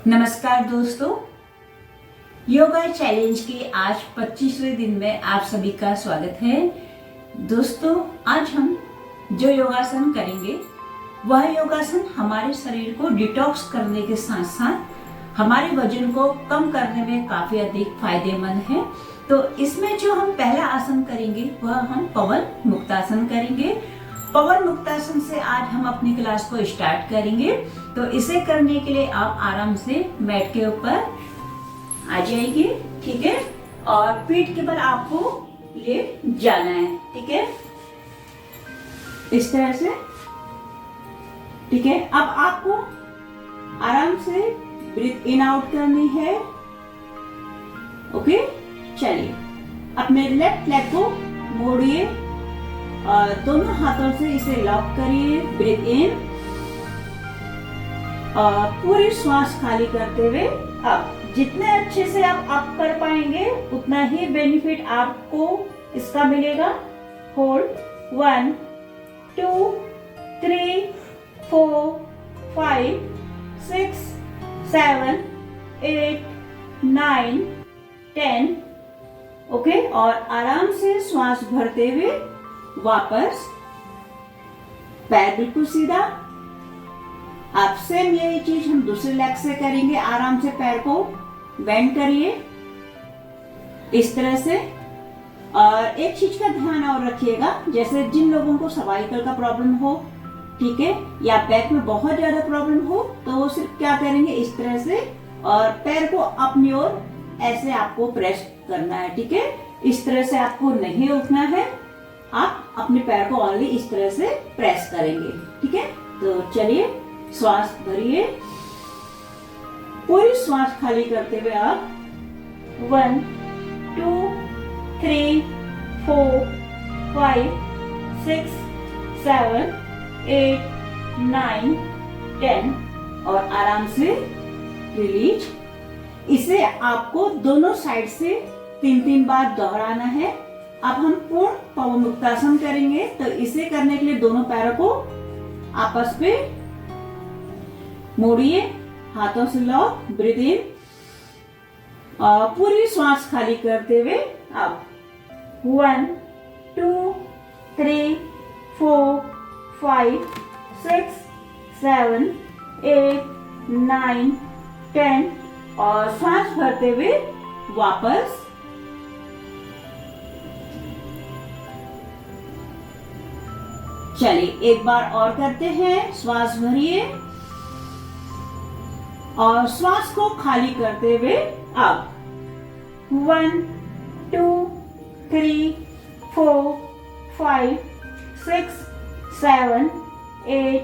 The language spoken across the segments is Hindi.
नमस्कार दोस्तों, योगा चैलेंज के आज 25वें दिन में आप सभी का स्वागत है। दोस्तों, आज हम जो योगासन करेंगे वह योगासन हमारे शरीर को डिटॉक्स करने के साथ साथ हमारे वजन को कम करने में काफी अधिक फायदेमंद है। तो इसमें जो हम पहला आसन करेंगे वह हम पवन मुक्तासन करेंगे। पवन मुक्तासन से आज हम अपनी क्लास को स्टार्ट करेंगे। तो इसे करने के लिए आप आराम से मैट के ऊपर आ जाइए, ठीक है, और पीठ के बल आपको लेट जाना है, ठीक है, इस तरह से, ठीक है। अब आपको आराम से ब्रीथ इन आउट करनी है। ओके, चलिए अपने लेफ्ट लेग को मोड़िए और दोनों हाथों से इसे लॉक करिए। ब्रीथ इन और पूरी श्वास खाली करते हुए अब जितने अच्छे से आप अप कर पाएंगे उतना ही बेनिफिट आपको इसका मिलेगा। होल्ड 1 2 3 4 5 6 7 8 9 10। ओके, और आराम से श्वास भरते हुए वापस पैर बिल्कुल सीधा। आप सेम यही चीज हम दूसरे लेग से करेंगे। आराम से पैर को बेंड करिए इस तरह से। और एक चीज का ध्यान और रखिएगा, जैसे जिन लोगों को सर्वाइकल का प्रॉब्लम हो, ठीक है, या बैक में बहुत ज्यादा प्रॉब्लम हो, तो वो सिर्फ क्या करेंगे, इस तरह से, और पैर को अपनी ओर ऐसे आपको प्रेस करना है, ठीक है। इस तरह से आपको नहीं उठना है, आप अपने पैर को ओनली इस तरह से प्रेस करेंगे, ठीक है। तो चलिए श्वास भरिए, पूरी श्वास खाली करते हुए आप 1 2 3 4 5 6 7 8 9 10 और आराम से रिलीज। इसे आपको दोनों साइड से 3-3 बार दोहराना है। अब हम पूर्ण पवन मुक्तासन करेंगे। तो इसे करने के लिए दोनों पैरों को आपस में मोड़िए, हाथों से लॉक, ब्रीथ इन और पूरी श्वास खाली करते हुए अब 1 2 3 4 5 6 7 8 9 10 और श्वास भरते हुए वापस। चलिए एक बार और करते हैं। श्वास भरिए और श्वास को खाली करते हुए अब 1 2 3 4 5 6 7 8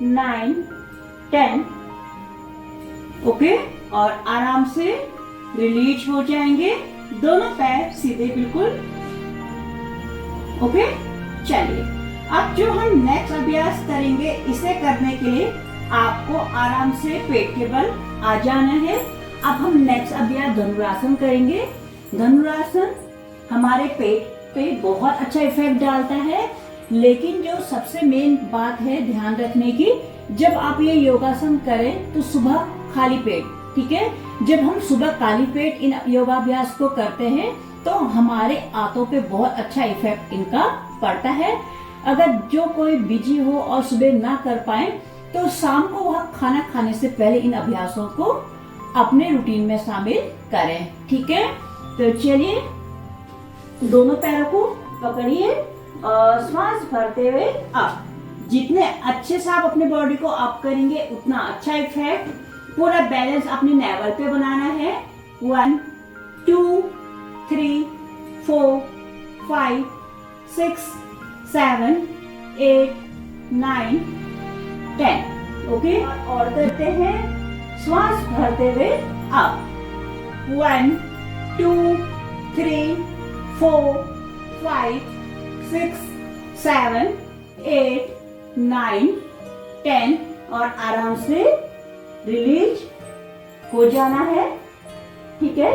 9 10। ओके, और आराम से रिलीज हो जाएंगे, दोनों पैर सीधे बिल्कुल। ओके, चलिए अब जो हम नेक्स्ट अभ्यास करेंगे, इसे करने के लिए आपको आराम से पेट के बल आ जाना है। अब हम नेक्स्ट अभ्यास धनुरासन करेंगे। धनुरासन हमारे पेट पे बहुत अच्छा इफेक्ट डालता है, लेकिन जो सबसे मेन बात है ध्यान रखने की, जब आप ये योगासन करें तो सुबह खाली पेट, ठीक है। जब हम सुबह खाली पेट इन योगाभ्यास को करते हैं तो हमारे आंतों पे बहुत अच्छा इफेक्ट इनका पड़ता है। अगर जो कोई बिजी हो और सुबह ना कर पाए तो शाम को वह खाना खाने से पहले इन अभ्यासों को अपने रूटीन में शामिल करें, ठीक है। तो चलिए दोनों पैरों को पकड़िए और श्वास भरते हुए अप। जितने अच्छे से आप अपने बॉडी को अप करेंगे उतना अच्छा इफेक्ट, पूरा बैलेंस अपने नेवल पे बनाना है। 1 2 3 4 5 6 7 8 9 10। ओके, और करते हैं श्वास भरते हुए अप 1 2 3 4 5 6 7 8 9 10 और आराम से रिलीज हो जाना है, ठीक है।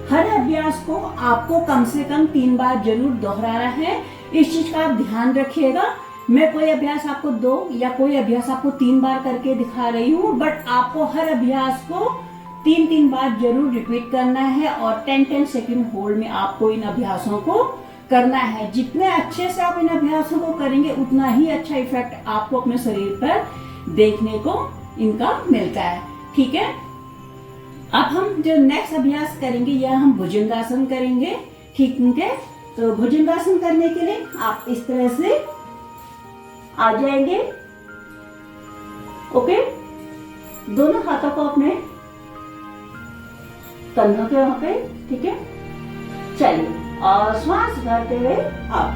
हर अभ्यास को आपको कम से कम 3 बार जरूर दोहराना है। इस चीज का आप ध्यान रखिएगा। मैं कोई अभ्यास आपको 2 या कोई अभ्यास आपको 3 बार करके दिखा रही हूँ, बट आपको हर अभ्यास को 3 बार जरूर रिपीट करना है और 10 सेकंड होल्ड में आपको इन अभ्यासों को करना है। जितने अच्छे से आप इन अभ्यासों को करेंगे उतना ही अच्छा इफेक्ट आपको अपने शरीर पर देखने को इनका मिलता है। ठीक है, अब हम जो नेक्स्ट अभ्यास करेंगे यह हम भुजंगासन करेंगे। ठीक है, तो भुजंगासन करने के लिए आप इस तरह से आ जाएंगे। ओके, दोनों हाथों को अपने कंधों के वहां पे, ठीक है। चलिए, और श्वास भरते हुए आप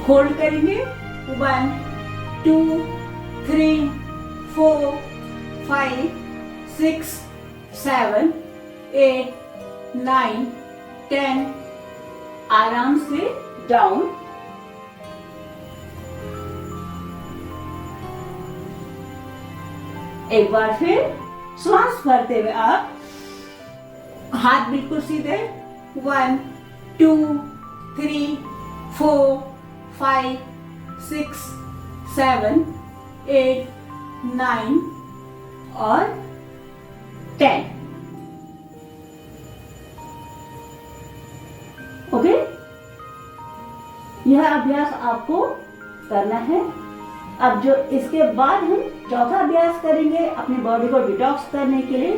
होल्ड करेंगे। 1 2 3 4 5 6 7 8 9 10। आराम से डाउन। एक बार फिर श्वास भरते हुए आप हाथ बिल्कुल सीधे। 1 2 3 4 5 6 7 8 9 और 10। ओके, यह अभ्यास आपको करना है। अब जो इसके बाद हम चौथा अभ्यास करेंगे अपनी बॉडी को डिटॉक्स करने के लिए,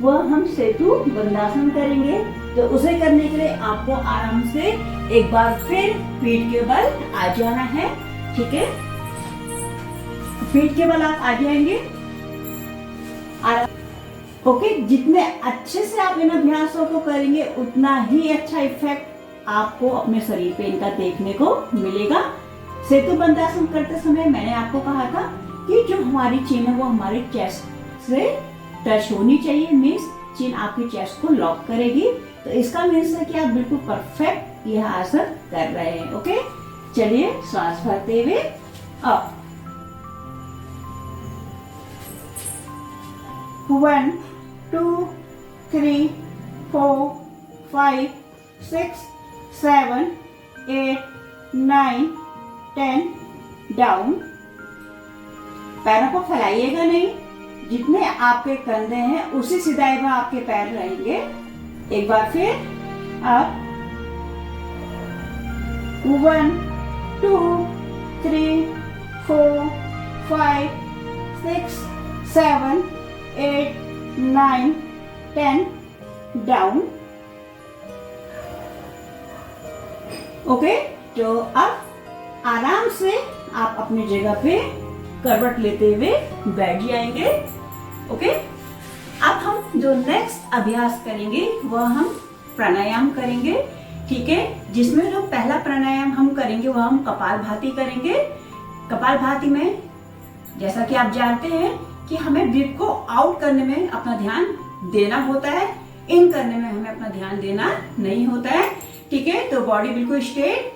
वह हम सेतु बंदासन करेंगे। तो उसे करने के लिए आपको आराम से एक बार फिर पीठ के बल आ जाना है। ठीक है, पीठ के बल आप आ जाएंगे। ओके, जितने अच्छे से आप इन अभ्यासों को करेंगे उतना ही अच्छा इफेक्ट आपको अपने शरीर पे इनका देखने को मिलेगा। सेतु बंदासन करते समय मैंने आपको कहा था कि जो हमारी चिन है वो हमारे चेस्ट से टच होनी चाहिए। मीन्स चिन आपकी चेस्ट को लॉक करेगी। तो इसका मीन्स है कि आप बिल्कुल परफेक्ट यह आसन कर रहे हैं। ओके, चलिए श्वास भरते हुए अप। 1 2 3 4 5 6 7 8 9 10। डाउन। पैरों को फैलाइएगा नहीं, जितने आपके कंधे हैं उसी सिधाई में आपके पैर रहेंगे। एक बार फिर अब 1 2 3 4 5 6 7 8 9 10। डाउन। ओके, तो अब आराम से आप अपनी जगह पे करवट लेते हुए बैठ जाएंगे। ओके, अब हम जो नेक्स्ट अभ्यास करेंगे वह हम प्राणायाम करेंगे। ठीक है, जिसमें जो पहला प्राणायाम हम करेंगे वह हम कपालभाति करेंगे। कपालभाति में जैसा कि आप जानते हैं कि हमें ब्रीथ को आउट करने में अपना ध्यान देना होता है, इन करने में हमें अपना ध्यान देना नहीं होता है। ठीक है, तो बॉडी बिल्कुल स्ट्रेट,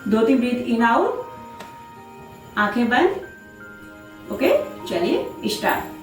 2-3 ब्रीथ इन आउट, आंखें बंद। ओके, चलिए स्टार्ट।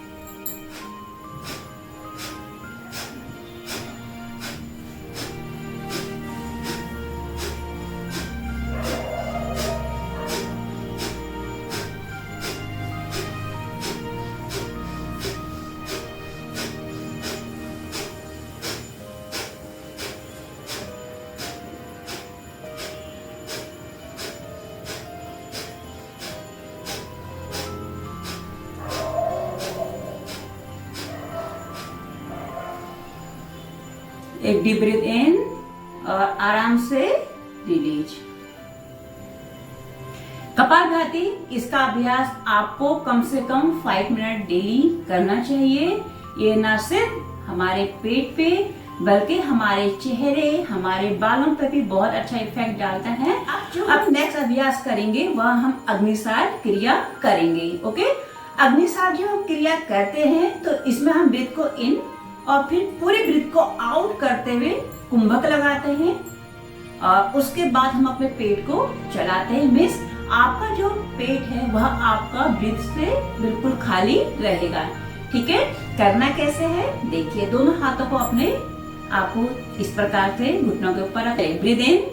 एक डीप ब्रीथ इन और आराम से रिलीज। कपालभाति, इसका अभ्यास आपको कम से कम 5 मिनट डेली करना चाहिए। ये न सिर्फ हमारे पेट पे बल्कि हमारे चेहरे, हमारे बालों पे भी बहुत अच्छा इफेक्ट डालता है। अब नेक्स्ट अभ्यास करेंगे वह हम अग्निसार क्रिया करेंगे। ओके, अग्निसार जो हम क्रिया करते हैं तो इसमें हम ब्रीथ को इन और फिर पूरी ब्रीथ को आउट करते हुए कुंभक लगाते हैं और उसके बाद हम अपने पेट को चलाते हैं। मिस आपका जो पेट है वह आपका ब्रीथ से बिल्कुल खाली रहेगा। ठीक है, करना कैसे है देखिए। दोनों हाथों को अपने आपको इस प्रकार से घुटनों के ऊपर रखें। ब्रीथ इन,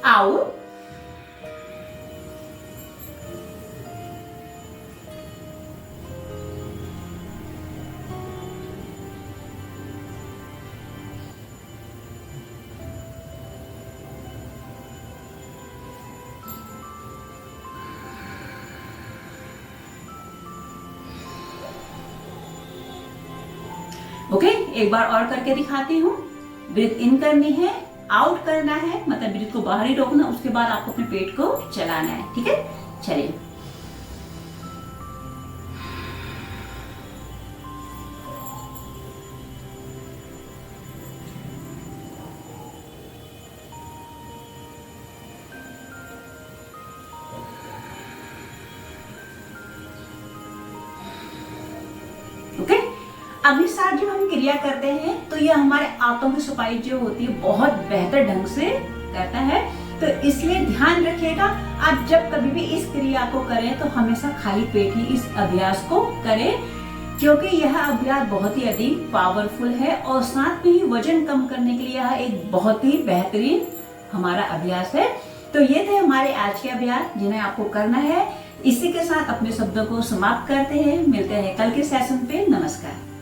आउट, ओके, एक बार और करके दिखाती हूँ। ब्रीथ इन करनी है, आउट करना है, मतलब ब्रीथ को बाहर ही रोकना, उसके बाद आपको अपने पेट को चलाना है। ठीक है, चलिए। ओके, अब इस साथ जब हम क्रिया करते हैं तो ये हमारे आंतों की सफाई जो होती है बहुत बेहतर ढंग से करता है। तो इसलिए ध्यान रखिएगा, आप जब कभी भी इस क्रिया को करें तो हमेशा खाली पेट ही इस अभ्यास को करें, क्योंकि यह अभ्यास बहुत ही अधिक पावरफुल है और साथ में ही वजन कम करने के लिए यह एक बहुत ही बेहतरीन हमारा अभ्यास है। तो ये थे हमारे आज के अभ्यास जिन्हें आपको करना है। इसी के साथ अपने शब्दों को समाप्त करते हैं। मिलते हैं कल के सेशन पे। नमस्कार।